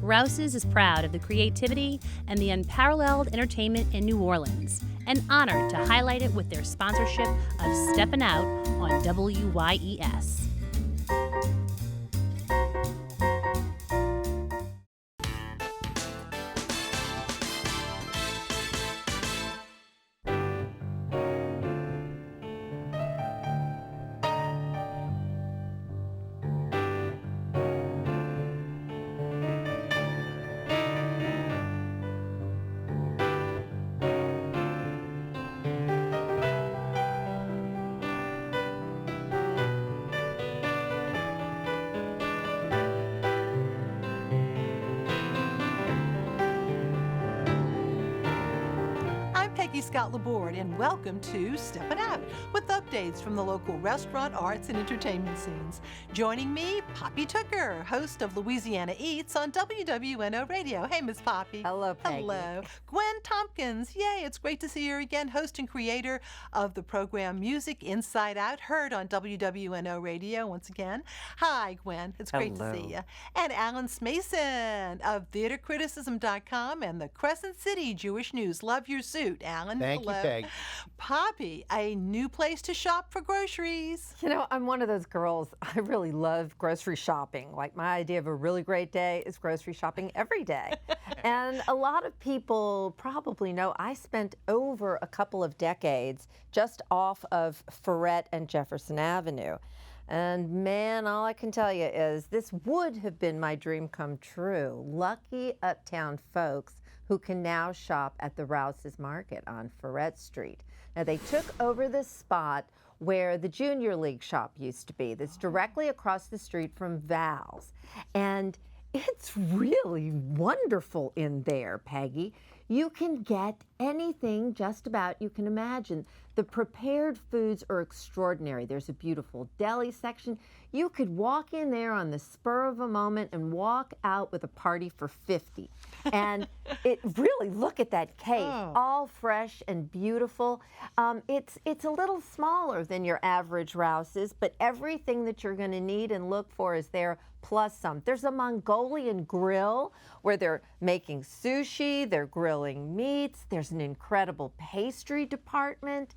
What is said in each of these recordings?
Rouse's is proud of the creativity and the unparalleled entertainment in New Orleans, and honored to highlight it with their sponsorship of Steppin Out on WYES. Scott Laborde, and welcome to Steppin Out, with updates from the local restaurant, arts, and entertainment scenes. Joining me, Poppy Tooker, host of Louisiana Eats on WWNO Radio. Hey, Miss Poppy. Hello, Peggy. Hello. Gwen Tompkins. Yay, it's great to see you again, host and creator of the program Music Inside Out, heard on WWNO Radio once again. Hi, Gwen. It's great to see you. And Alan Smason of TheaterCriticism.com and the Crescent City Jewish News. Love your suit, Alan. Thank you, Peg. Poppy, a new place to shop for groceries. You know, I'm one of those girls, I really love grocery shopping. Like, my idea of a really great day is grocery shopping every day. And a lot of people probably know I spent over a couple of decades just off of Ferret and Jefferson Avenue. And man, all I can tell you is this would have been my dream come true. Lucky uptown folks who can now shop at the Rouse's Market on Ferret Street. Now, they took over this spot where the Junior League shop used to be. That's directly across the street from Val's. And it's really wonderful in there, Peggy. You can get anything just about you can imagine. The prepared foods are extraordinary. There's a beautiful deli section. You could walk in there on the spur of a moment and walk out with a party for 50. And it really, look at that cake, all fresh and beautiful. It's a little smaller than your average Rouse's, but everything that you're going to need and look for is there, plus some. There's a Mongolian grill where they're making sushi, they're grilling meats. There's an incredible pastry department.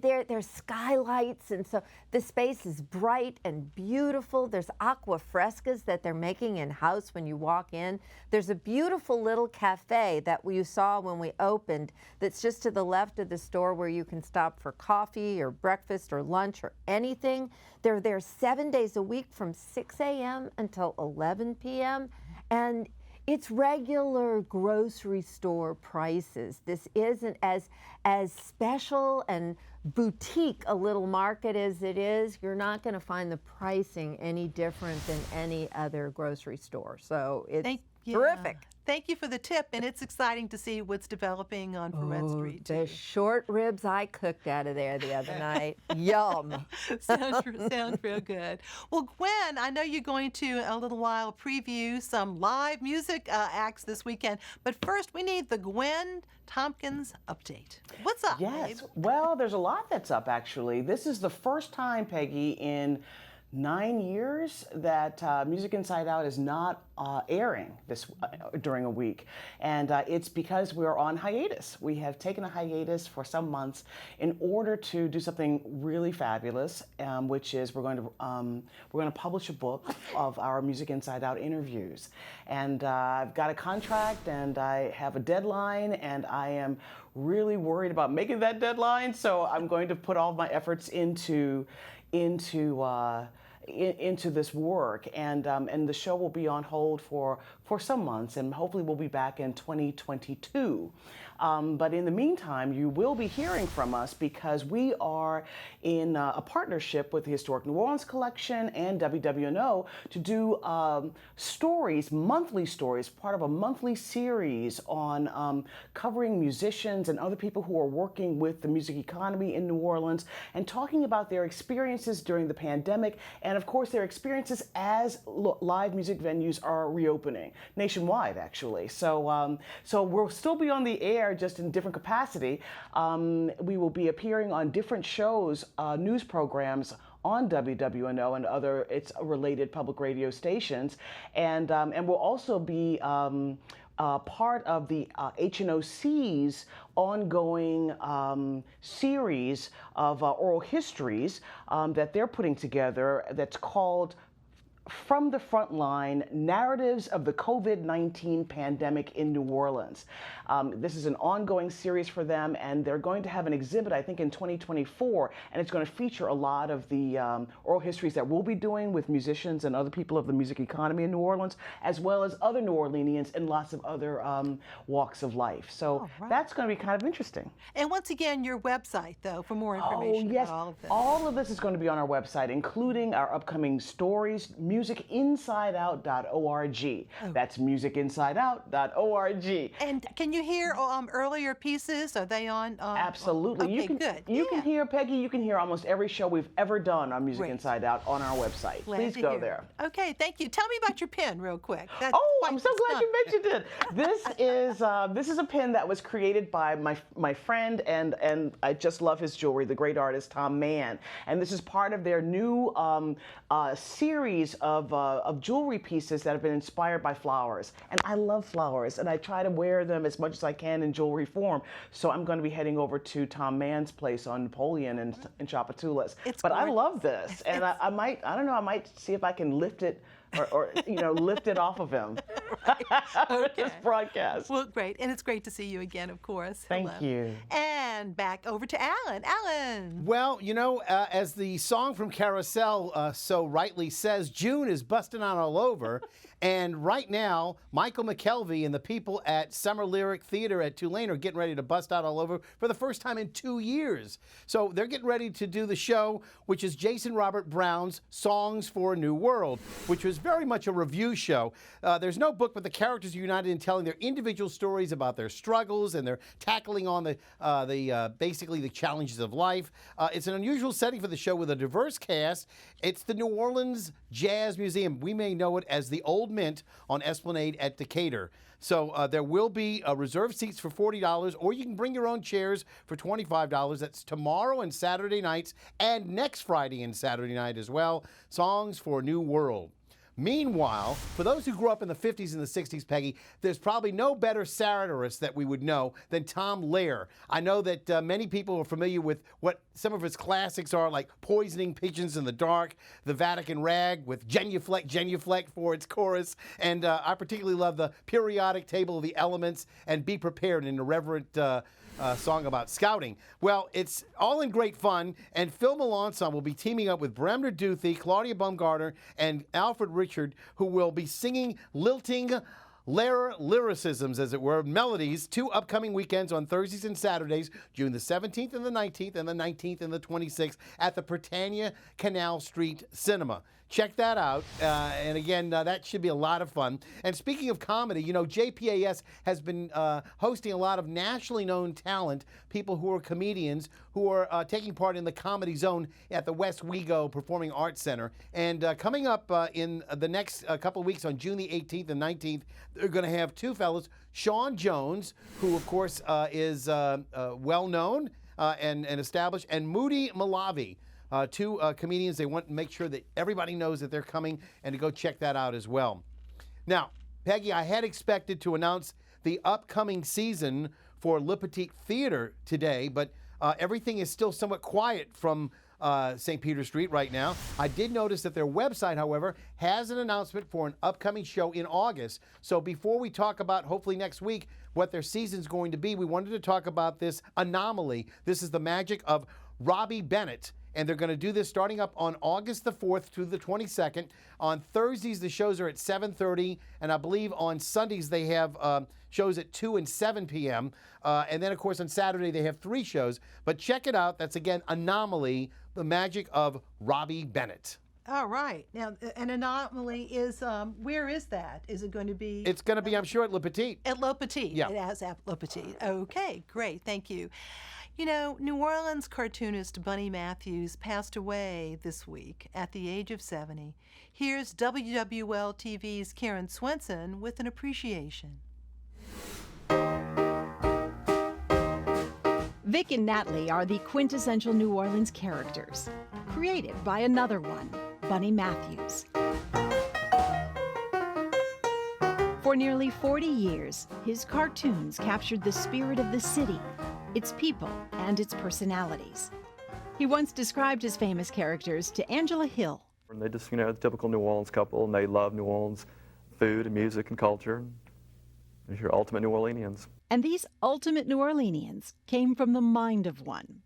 There's skylights, and so the space is bright and beautiful. There's aqua frescas that they're making in-house when you walk in. There's a beautiful little cafe that you saw when we opened that's just to the left of the store where you can stop for coffee or breakfast or lunch or anything. They're there 7 days a week from 6 a.m. until 11 p.m. And it's regular grocery store prices. This isn't as special and boutique a little market as it is. You're not going to find the pricing any different than any other grocery store. So it's terrific. Thank you for the tip, and it's exciting to see what's developing on Ferret Street, too. The short ribs I cooked out of there the other night. Yum. Sounds real good. Well, Gwen, I know you're going to, in a little while, preview some live music acts this weekend, but first we need the Gwen Tompkins update. What's up, Yes, babe? well, there's a lot that's up, actually. This is the first time, Peggy, in 9 years that Music Inside Out is not airing this during a week, and it's because we're on hiatus. We have taken a hiatus for some months in order to do something really fabulous, which is we're going to publish a book of our Music Inside Out interviews, and I've got a contract and I have a deadline, and I am really worried about making that deadline. So I'm going to put all of my efforts into this work, and the show will be on hold for some months, and hopefully we'll be back in 2022. But in the meantime, you will be hearing from us because we are in a partnership with the Historic New Orleans Collection and WWNO to do stories, monthly stories, part of a monthly series on covering musicians and other people who are working with the music economy in New Orleans and talking about their experiences during the pandemic and, of course, their experiences as live music venues are reopening nationwide, actually. So we'll still be on the air, just in different capacity. We will be appearing on different shows, news programs on WWNO and other its related public radio stations, and will also be part of the HNOC's ongoing series of oral histories that they're putting together that's called From the Frontline, Narratives of the COVID-19 Pandemic in New Orleans. This is an ongoing series for them, and they're going to have an exhibit, I think, in 2024, and it's going to feature a lot of the oral histories that we'll be doing with musicians and other people of the music economy in New Orleans, as well as other New Orleanians and lots of other walks of life. So that's going to be kind of interesting. And once again, your website, though, for more information yes. about all of this. All of this is going to be on our website, including our upcoming stories, musicinsideout.org. That's musicinsideout.org. And can you hear earlier pieces? Are they on? Absolutely. Okay, good. You can hear, Peggy, you can hear almost every show we've ever done on Music Inside Out on our website. Please go there. Okay, thank you. Tell me about your pen real quick. I'm so glad you mentioned it. This is a pen that was created by my friend, and I just love his jewelry, the great artist Tom Mann. And this is part of their new series of jewelry pieces that have been inspired by flowers. And I love flowers, and I try to wear them as much as I can in jewelry form. So I'm going to be heading over to Tom Mann's place on Napoleon in Chapatulas. But I love this, and I might see if I can lift it or lift it off of him. This broadcast. Well, great. And it's great to see you again, of course. Thank you. And back over to Alan. Alan. Well, as the song from Carousel so rightly says, June is busting out all over. And right now, Michael McKelvey and the people at Summer Lyric Theater at Tulane are getting ready to bust out all over for the first time in 2 years. So they're getting ready to do the show, which is Jason Robert Brown's Songs for a New World, which was very much a review show. There's no book, but the characters are united in telling their individual stories about their struggles, and they're tackling on basically the challenges of life. It's an unusual setting for the show with a diverse cast. It's the New Orleans Jazz Museum. We may know it as the Old Mint on Esplanade at Decatur. So there will be reserved seats for $40, or you can bring your own chairs for $25. That's tomorrow and Saturday nights, and next Friday and Saturday night as well. Songs for a New World. Meanwhile, for those who grew up in the 50s and the 60s, Peggy, there's probably no better satirist that we would know than Tom Lehrer. I know that many people are familiar with what some of his classics are, like Poisoning Pigeons in the Dark, The Vatican Rag with Genuflect for its chorus, and I particularly love the Periodic Table of the Elements and Be Prepared, an irreverent song about scouting. Well, it's all in great fun, and Phil Melanson will be teaming up with Bremner Duthie, Claudia Baumgartner, and Alfred Richard, who will be singing lilting lyricisms, as it were, melodies, 2 upcoming weekends on Thursdays and Saturdays, June the 17th and the 19th, and the 19th and the 26th at the Britannia Canal Street Cinema. Check that out. And again, that should be a lot of fun. And speaking of comedy, JPAS has been hosting a lot of nationally known talent, people who are comedians who are taking part in the Comedy Zone at the West Wego Performing Arts Center. And coming up in the next couple of weeks on June the 18th and 19th, they're going to have 2 fellows, Sean Jones, who of course is well known and established, and Moody Malavi. 2 comedians. They want to make sure that everybody knows that they're coming, and to go check that out as well. Now, Peggy, I had expected to announce the upcoming season for Le Petit Theater today, but everything is still somewhat quiet from St. Peter Street right now. I did notice that their website, however, has an announcement for an upcoming show in August. So before we talk about, hopefully next week, what their season's going to be, we wanted to talk about this anomaly. This is the magic of Robbie Bennett. And they're going to do this starting up on August the 4th through the 22nd. On Thursdays, the shows are at 7:30. And I believe on Sundays, they have shows at 2 and 7 p.m. And then, of course, on Saturday, they have 3 shows. But check it out. That's, again, Anomaly, the magic of Robbie Bennett. All right. Now, an Anomaly is, where is that? Is it going to be? It's going to be, I'm sure, at Le Petit. At Le Petit. Yeah. It has at Le Petit. Okay, great. Thank you. New Orleans cartoonist Bunny Matthews passed away this week at the age of 70. Here's WWL TV's Karen Swenson with an appreciation. Vic and Natalie are the quintessential New Orleans characters, created by another one, Bunny Matthews. For nearly 40 years, his cartoons captured the spirit of the city, its people, and its personalities. He once described his famous characters to Angela Hill. They just, the typical New Orleans couple, and they love New Orleans food and music and culture. There's your ultimate New Orleanians. And these ultimate New Orleanians came from the mind of one.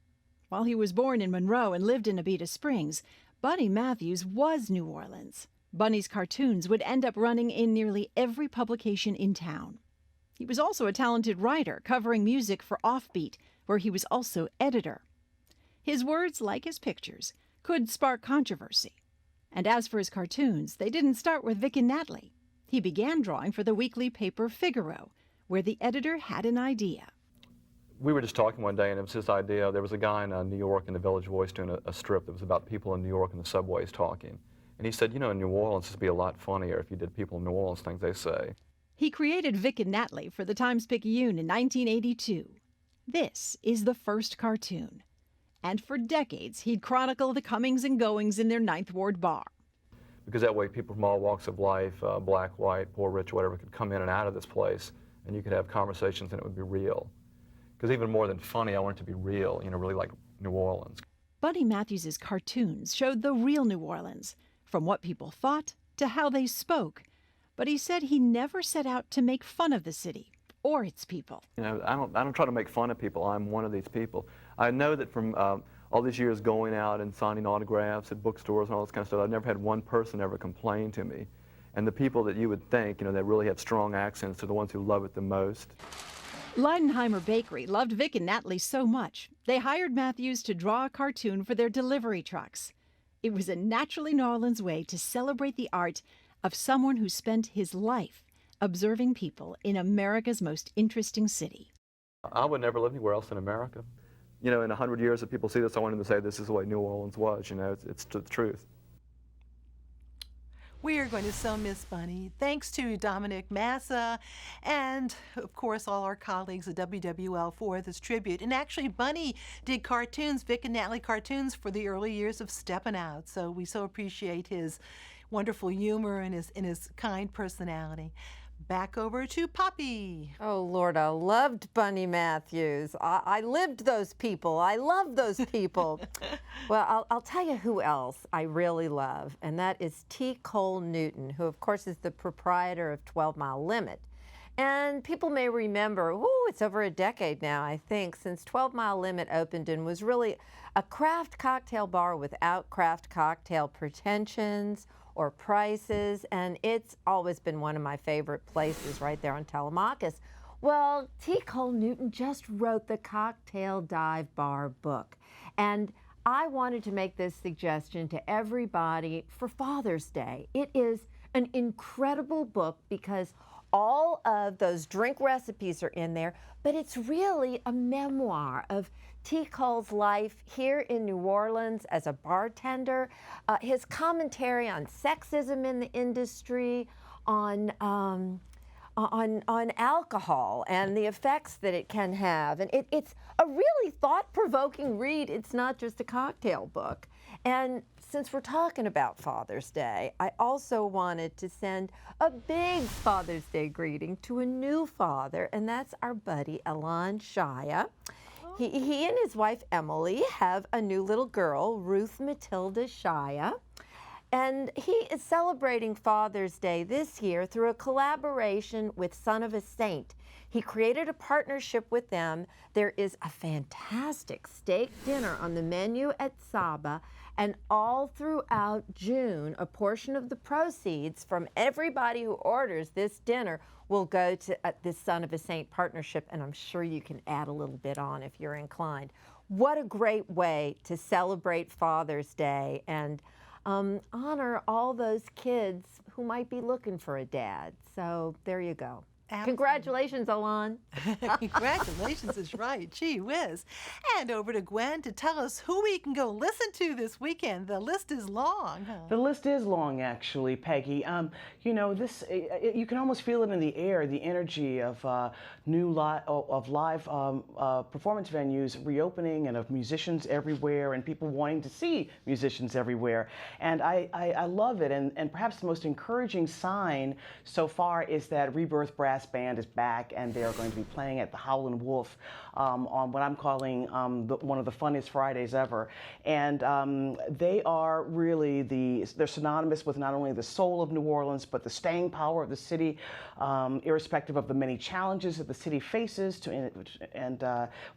While he was born in Monroe and lived in Abita Springs, Bunny Matthews was New Orleans. Bunny's cartoons would end up running in nearly every publication in town. He was also a talented writer, covering music for Offbeat, where he was also editor. His words, like his pictures, could spark controversy. And as for his cartoons, they didn't start with Vic and Natalie. He began drawing for the weekly paper Figaro, where the editor had an idea. We were just talking one day, and it was his idea. There was a guy in New York in the Village Voice doing a strip that was about people in New York in the subways talking. And he said, in New Orleans, this would be a lot funnier if you did people in New Orleans things they say. He created Vic and Natalie for the Times-Picayune in 1982. This is the first cartoon. And for decades, he'd chronicle the comings and goings in their Ninth Ward bar. Because that way people from all walks of life, black, white, poor, rich, whatever, could come in and out of this place, and you could have conversations and it would be real. Because even more than funny, I want it to be real, really like New Orleans. Bunny Matthews' cartoons showed the real New Orleans, from what people thought to how they spoke. But he said he never set out to make fun of the city or its people. I don't try to make fun of people. I'm one of these people. I know that from all these years going out and signing autographs at bookstores and all this kind of stuff, I've never had one person ever complain to me. And the people that you would think, that really have strong accents are the ones who love it the most. Leidenheimer Bakery loved Vic and Natalie so much, they hired Matthews to draw a cartoon for their delivery trucks. It was a naturally New Orleans way to celebrate the art of someone who spent his life observing people in America's most interesting city. I would never live anywhere else in America. In 100 years, if people see this, I want them to say this is the way New Orleans was. It's the truth. We are going to so miss Bunny. Thanks to Dominic Massa and, of course, all our colleagues at WWL for this tribute. And actually, Bunny did cartoons, Vic and Natalie cartoons, for the early years of Steppin Out. So we so appreciate his wonderful humor and his kind personality. Back over to Poppy. Oh, Lord, I loved Bunny Matthews. I lived those people. I love those people. Well, I'll tell you who else I really love, and that is T. Cole Newton, who, of course, is the proprietor of 12 Mile Limit. And people may remember, it's over a decade now, I think, since 12 Mile Limit opened and was really a craft cocktail bar without craft cocktail pretensions or prices, and it's always been one of my favorite places right there on Telemachus. Well, T. Cole Newton just wrote the Cocktail Dive Bar book, and I wanted to make this suggestion to everybody for Father's Day. It is an incredible book because all of those drink recipes are in there, but it's really a memoir of T. Cole's life here in New Orleans as a bartender, his commentary on sexism in the industry, on alcohol and the effects that it can have. And it's a really thought-provoking read. It's not just a cocktail book. And since we're talking about Father's Day, I also wanted to send a big Father's Day greeting to a new father, and that's our buddy Elan Shia. He and his wife Emily have a new little girl, Ruth Matilda Shia. And he is celebrating Father's Day this year through a collaboration with Son of a Saint. He created a partnership with them. There is a fantastic steak dinner on the menu at Saba, and all throughout June, a portion of the proceeds from everybody who orders this dinner will go to this Son of a Saint partnership, and I'm sure you can add a little bit on if you're inclined. What a great way to celebrate Father's Day and honor all those kids who might be looking for a dad. So there you go. Congratulations, Alon. Congratulations is right. Gee whiz. And over to Gwen to tell us who we can go listen to this weekend. The list is long, huh? The list is long, actually, Peggy. You know, you can almost feel it in the air, the energy of live performance venues reopening, and of musicians everywhere, and people wanting to see musicians everywhere. And I love it. And perhaps the most encouraging sign so far is that Rebirth Brass Band is back, and they are going to be playing at the Howlin' Wolf on what I'm calling one of the funnest Fridays ever. And they are really they're synonymous with not only the soul of New Orleans, but the staying power of the city, irrespective of the many challenges that the city faces.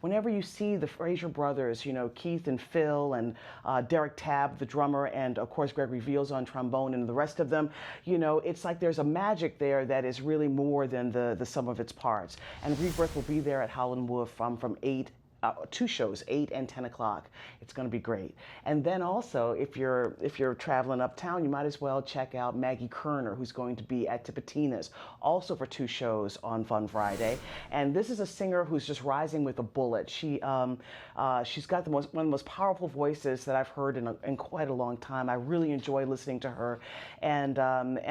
Whenever you see the Fraser brothers, you know, Keith and Phil, and Derek Tabb, the drummer, and of course Gregory Veals on trombone, and the rest of them, you know, it's like there's a magic there that is really more than the sum of its parts. And Rebirth will be there at Howlin' Wolf from 2 shows, 8 and 10 o'clock. It's going to be great. And then also, if you're traveling uptown, you might as well check out Maggie Kerner, who's going to be at Tipitina's, also for 2 shows on Fun Friday. And this is a singer who's just rising with a bullet. She's got one of the most powerful voices that I've heard in quite a long time. I really enjoy listening to her and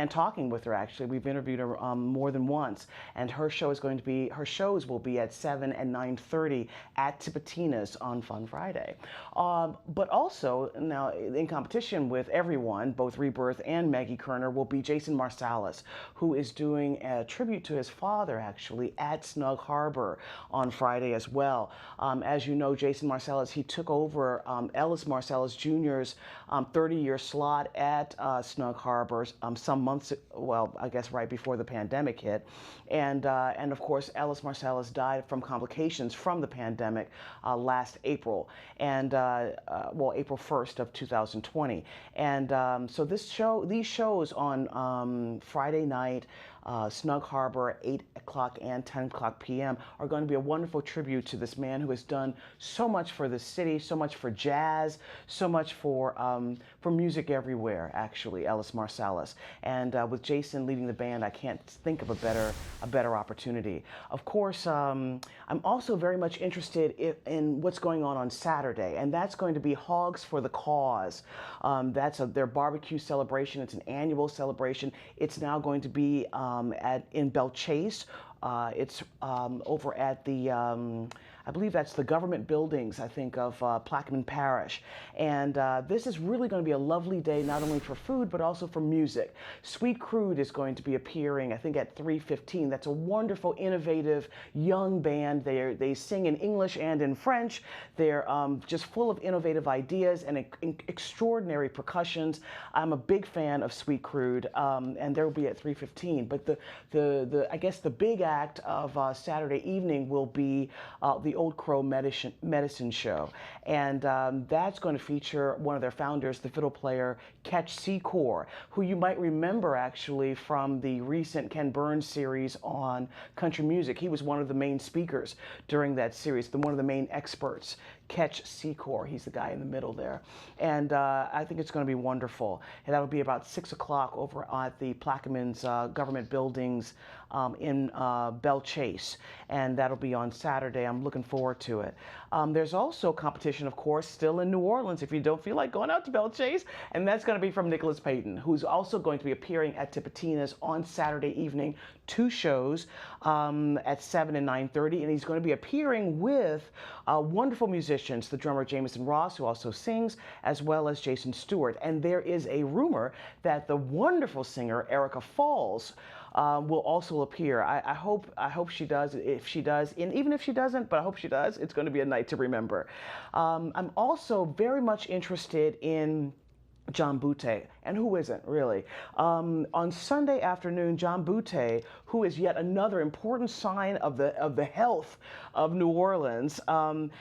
talking with her. Actually, we've interviewed her more than once. And her shows will be at 7 and 9:30 at Tipitina's on Fun Friday. But also, now in competition with everyone, both Rebirth and Maggie Kerner, will be Jason Marsalis, who is doing a tribute to his father, actually, at Snug Harbor on Friday as well. As you know, Jason Marsalis, he took over Ellis Marsalis Jr.'s 30-year slot at Snug Harbor some months, well, I guess right before the pandemic hit. And of course, Ellis Marsalis died from complications from the pandemic last April, and April 1st of 2020. And so these shows on Friday night, Snug Harbor, 8 o'clock and 10 o'clock p.m. are going to be a wonderful tribute to this man who has done so much for the city, so much for jazz, so much for music everywhere, actually, Ellis Marsalis. And with Jason leading the band, I can't think of a better opportunity. Of course, I'm also very much interested in what's going on Saturday, and that's going to be Hogs for the Cause. That's their barbecue celebration. It's an annual celebration. It's now going to be in Belle Chase. It's over at the, I believe that's the government buildings, I think, of Plaquemine Parish. And this is really going to be a lovely day, not only for food, but also for music. Sweet Crude is going to be appearing, I think, at 3:15. That's a wonderful, innovative, young band. They sing in English and in French. They're just full of innovative ideas and extraordinary percussions. I'm a big fan of Sweet Crude, and they'll be at 3:15. But I guess the big act of Saturday evening will be the Old Crow Medicine Show. And that's going to feature one of their founders, the fiddle player Ketch Secor, who you might remember actually from the recent Ken Burns series on country music. He was one of the main speakers during that series, one of the main experts. Ketch Secor, he's the guy in the middle there. And I think it's going to be wonderful. And that'll be about 6 o'clock over at the Plaquemine's government buildings in Belle Chase. And that'll be on Saturday. I'm looking forward to it. There's also competition, of course, still in New Orleans if you don't feel like going out to Belle Chase. And that's going to be from Nicholas Payton, who's also going to be appearing at Tipitina's on Saturday evening, 2 shows at 7 and 9:30. And he's going to be appearing with wonderful musicians, the drummer Jameson Ross, who also sings, as well as Jason Stewart. And there is a rumor that the wonderful singer Erica Falls will also appear. I hope she does. If she does, and even if she doesn't, but I hope she does, it's going to be a night to remember. I'm also very much interested in John Boutté, and who isn't really? On Sunday afternoon, John Boutté, who is yet another important sign of the health of New Orleans, and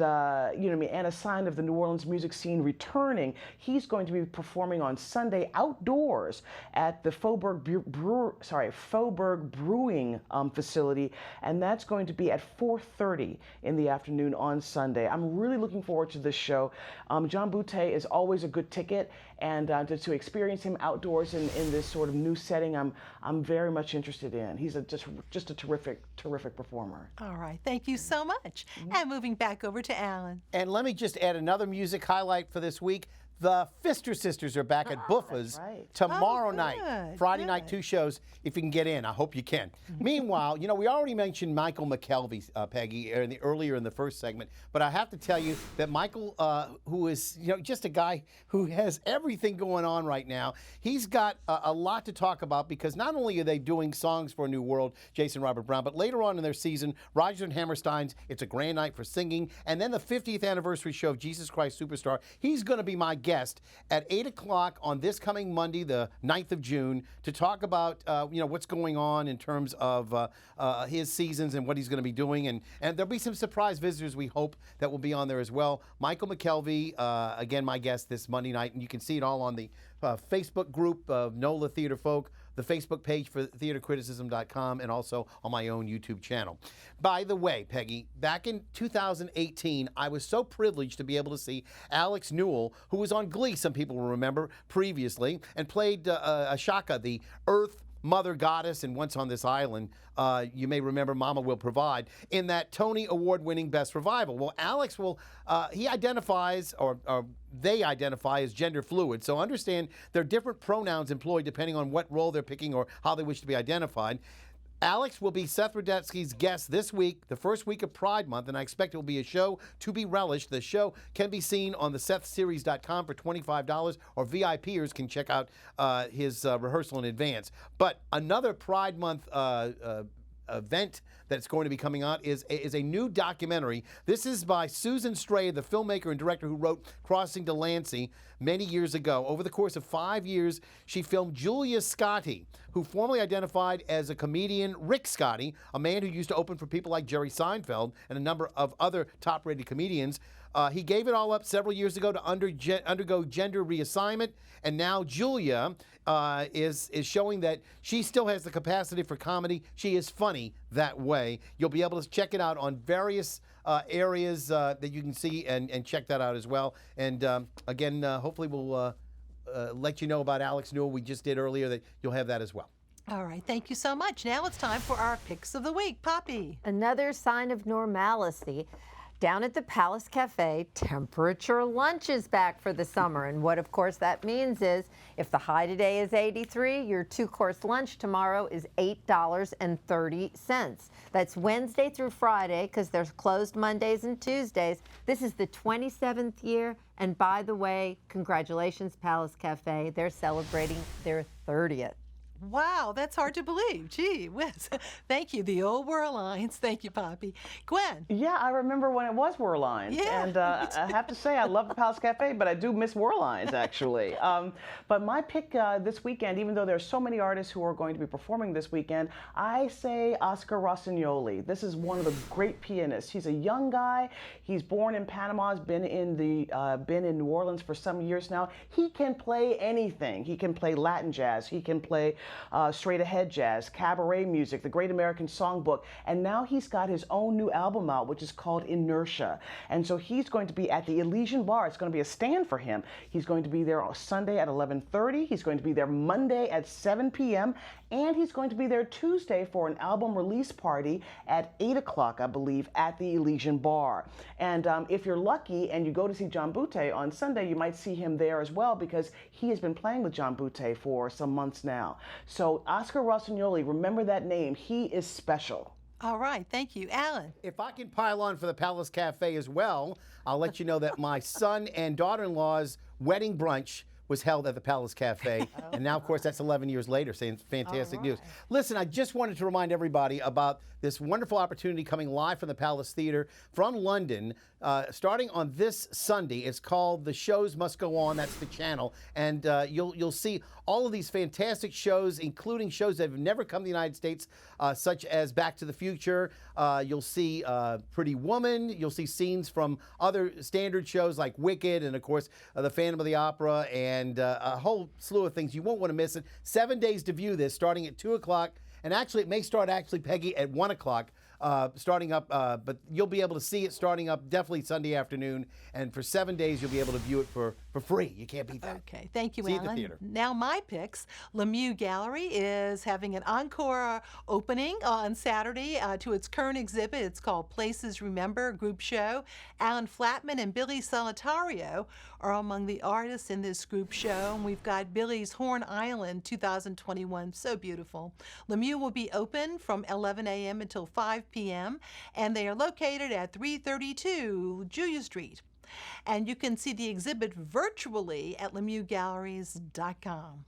a sign of the New Orleans music scene returning. He's going to be performing on Sunday outdoors at the Faubourg Brewing facility, and that's going to be at 4:30 in the afternoon on Sunday. I'm really looking forward to this show. John Boutté is always a good ticket, and to experience him outdoors in this sort of new setting, I'm very much interested in. He's just a terrific performer. All right, thank you so much. And moving back over to Alan. And let me just add another music highlight for this week. The Pfister Sisters are back at Buffa's tomorrow night. Friday night, 2 shows, if you can get in. I hope you can. Meanwhile, you know, we already mentioned Michael McKelvey, Peggy, earlier in the first segment, but I have to tell you that Michael, who is, you know, just a guy who has everything going on right now, he's got a lot to talk about, because not only are they doing songs for a New World, Jason Robert Brown, but later on in their season, Rodgers and Hammerstein's It's a Grand Night for Singing, and then the 50th anniversary show of Jesus Christ Superstar. He's going to be my guest at 8 o'clock on this coming Monday, the 9th of June, to talk about you know, what's going on in terms of his seasons and what he's going to be doing. And there'll be some surprise visitors, we hope, that will be on there as well. Michael McKelvey, again, my guest this Monday night, and you can see it all on the Facebook group of NOLA Theater Folk, the Facebook page for theatercriticism.com, and also on my own YouTube channel. By the way, Peggy, back in 2018, I was so privileged to be able to see Alex Newell, who was on Glee, some people will remember, previously, and played Ashaka, the Earth Mother Goddess, and Once on This Island, you may remember Mama Will Provide, in that Tony Award-winning Best Revival. Well, Alex will, he identifies, or they identify as gender fluid, so understand there are different pronouns employed depending on what role they're picking or how they wish to be identified. Alex will be Seth Rudetsky's guest this week, the first week of Pride Month, and I expect it will be a show to be relished. The show can be seen on the SethSeries.com for $25, or VIPers can check out his rehearsal in advance. But another Pride Month event that's going to be coming out is a new documentary. This is by Susan Stray, the filmmaker and director who wrote Crossing Delancey many years ago. Over the course of 5 years, she filmed Julia Scotti, who formerly identified as a comedian Rick Scotti, a man who used to open for people like Jerry Seinfeld and a number of other top-rated comedians. He gave it all up several years ago to undergo gender reassignment, and now Julia is showing that she still has the capacity for comedy. She is funny that way. You'll be able to check it out on various areas that you can see and check that out as well. And again, hopefully we'll let you know about Alex Newell. We just did earlier, that you'll have that as well. All right, thank you so much. Now it's time for our picks of the week. Poppy. Another sign of normalcy. Down at the Palace Cafe, temperature lunch is back for the summer. And what, of course, that means is if the high today is 83, your 2-course lunch tomorrow is $8.30. That's Wednesday through Friday, because they're closed Mondays and Tuesdays. This is the 27th year. And by the way, congratulations, Palace Cafe. They're celebrating their 30th. Wow, that's hard to believe. Gee whiz. Thank you, the old Worlines. Thank you, Poppy. Gwen. Yeah, I remember when it was Worlines. Yeah, and I have to say, I love the Palace Cafe, but I do miss Worlines, actually. But my pick this weekend, even though there are so many artists who are going to be performing this weekend, I say Oscar Rossignoli. This is one of the great pianists. He's a young guy. He's born in Panama. Has been in New Orleans for some years now. He can play anything. He can play Latin jazz. He can play straight ahead jazz, cabaret music, the Great American Songbook, and now he's got his own new album out, which is called Inertia. And so he's going to be at the Elysian Bar. It's going to be a stand for him. He's going to be there on Sunday at 11:30. He's going to be there Monday at 7 p.m. And he's going to be there Tuesday for an album release party at 8 o'clock, I believe, at the Elysian Bar. And if you're lucky and you go to see John Butte on Sunday, you might see him there as well, because he has been playing with John Butte for some months now. So Oscar Rossignoli, remember that name. He is special. All right, thank you. Alan. If I can pile on for the Palace Cafe as well, I'll let you know that my son and daughter-in-law's wedding brunch was held at the Palace Cafe. And now, of course, that's 11 years later, saying fantastic news. Listen, I just wanted to remind everybody about this wonderful opportunity coming live from the Palace Theater from London, starting on this Sunday. It's called The Shows Must Go On. That's the channel. And you'll see all of these fantastic shows, including shows that have never come to the United States, such as Back to the Future. You'll see Pretty Woman. You'll see scenes from other standard shows like Wicked and, of course, The Phantom of the Opera, and a whole slew of things. You won't want to miss it. 7 days to view this, starting at 2 o'clock. And actually, it may start, Peggy, at 1 o'clock, starting up. But you'll be able to see it starting up definitely Sunday afternoon. And for 7 days, you'll be able to view it for for free. You can't beat that. Okay, thank you, See you at the Alan. theater. Now my picks. Lemieux Gallery is having an encore opening on Saturday to its current exhibit. It's called Places Remember, group show. Alan Flatman and Billy Solitario are among the artists in this group show. And we've got Billy's Horn Island 2021, so beautiful. Lemieux will be open from 11 a.m. until 5 p.m. and they are located at 332 Julia Street. And you can see the exhibit virtually at LemieuxGalleries.com.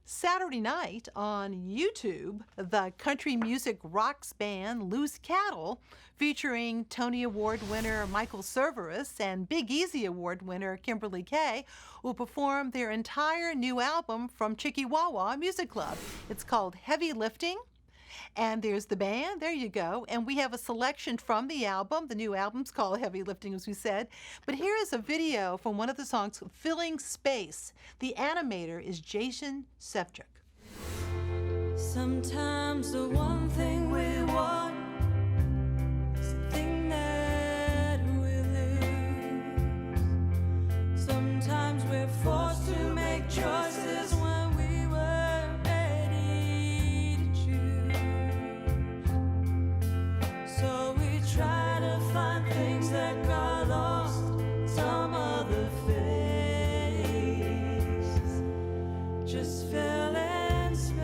Saturday night on YouTube, the country music rocks band Loose Cattle, featuring Tony Award winner Michael Cerveris and Big Easy Award winner Kimberly Kay, will perform their entire new album from Chickawawa Music Club. It's called Heavy Lifting. And there's the band, there you go. And we have a selection from the album. The new album's called Heavy Lifting, as we said. But here is a video from one of the songs, Filling Space. The animator is Jason Sevchuk. Sometimes the one thing we want is the thing that we lose. Sometimes we're forced to make choices when we were ready to choose. So we try to find things that got lost in some other face. Just fill in space.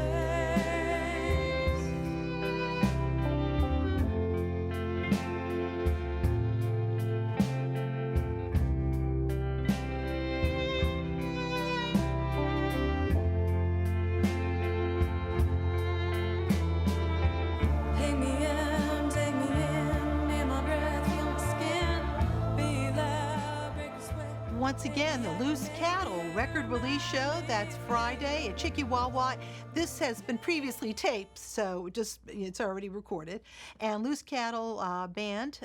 Take me in, near my breath, feel my skin, be loud, break a sweat. Once again, the Loose Cattle record release show. That's Friday at Chickawawa. This has been previously taped, so it's already recorded. And Loose Cattle Band.com.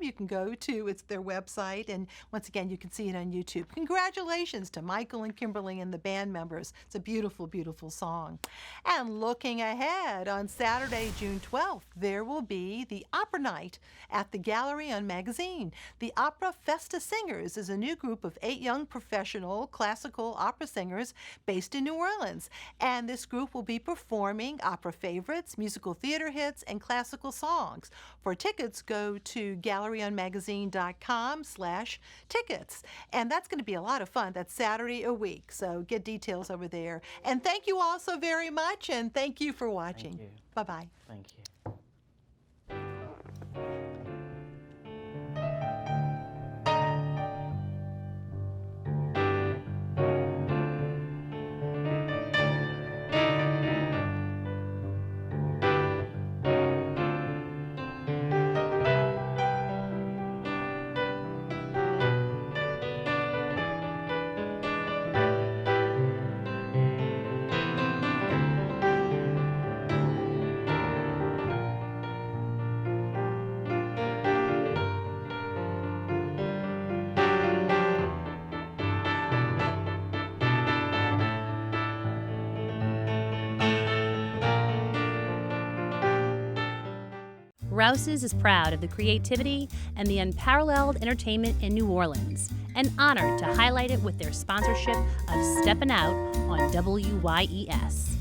You can go to, it's their website, and once again, you can see it on YouTube. Congratulations to Michael and Kimberly and the band members. It's a beautiful, beautiful song. And looking ahead, on Saturday, June 12th, there will be the Opera Night at the Gallery on Magazine. The Opera Festa Singers is a new group of 8 young professional classical opera singers based in New Orleans. And this group will be performing opera favorites, musical theater hits, and classical songs. For tickets, go to galleryonmagazine.com/tickets. And that's going to be a lot of fun. That's Saturday a week. So get details over there. And thank you all so very much. And thank you for watching. Thank you. Bye-bye. Thank you. Rouse's is proud of the creativity and the unparalleled entertainment in New Orleans and honored to highlight it with their sponsorship of Steppin Out on WYES.